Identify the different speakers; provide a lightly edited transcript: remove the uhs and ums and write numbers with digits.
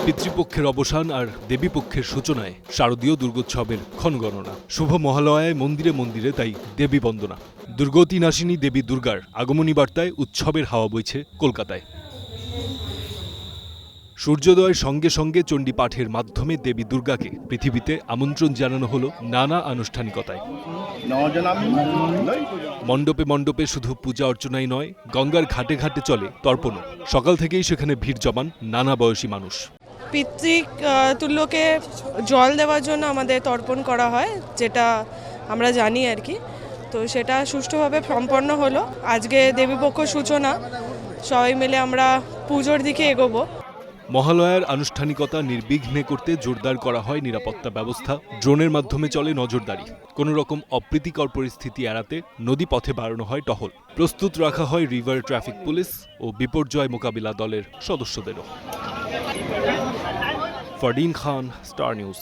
Speaker 1: পিতৃপক্ষের অবসান আর দেবীপক্ষের সূচনায় শারদীয় দুর্গোৎসবের ক্ষণগণনা। শুভ মহালয়ায় মন্দিরে মন্দিরে তাই দেবী বন্দনা। দুর্গতি নাশিনী দেবী দুর্গার আগমনী বার্তায় উৎসবের হাওয়া বইছে কলকাতায়। সূর্যোদয়ের সঙ্গে সঙ্গে চণ্ডী পাঠের মাধ্যমে দেবী দুর্গাকে পৃথিবীতে আমন্ত্রণ জানানো হলো নানা আনুষ্ঠানিকতায়। মণ্ডপে মণ্ডপে শুধু পূজা অর্চনাই নয়, গঙ্গার ঘাটে ঘাটে চলে তর্পণও। সকাল থেকেই সেখানে ভিড় জমান নানা বয়সী মানুষ।
Speaker 2: পিতৃতুল্যকে জল দেওয়ার জন্য আমাদের তর্পণ করা হয়, যেটা আমরা জানি আর কি। তো সেটা সুষ্ঠুভাবে সম্পন্ন হলো। আজকে দেবীপক্ষ সূচনা, সবাই মিলে আমরা পুজোর দিকে এগোবো।
Speaker 1: মহালয়ার আনুষ্ঠানিকতা নির্বিঘ্নে করতে জোরদার করা হয় নিরাপত্তা ব্যবস্থা। ড্রোনের মাধ্যমে চলে নজরদারি। কোনো রকম অপ্রীতিকর পরিস্থিতি এড়াতে নদী পথে বাড়ানো হয় টহল। প্রস্তুত রাখা হয় রিভার ট্রাফিক পুলিশ ও বিপর্যয় মোকাবিলা দলের সদস্যদেরও। ফারদিন খান, স্টার নিউজ।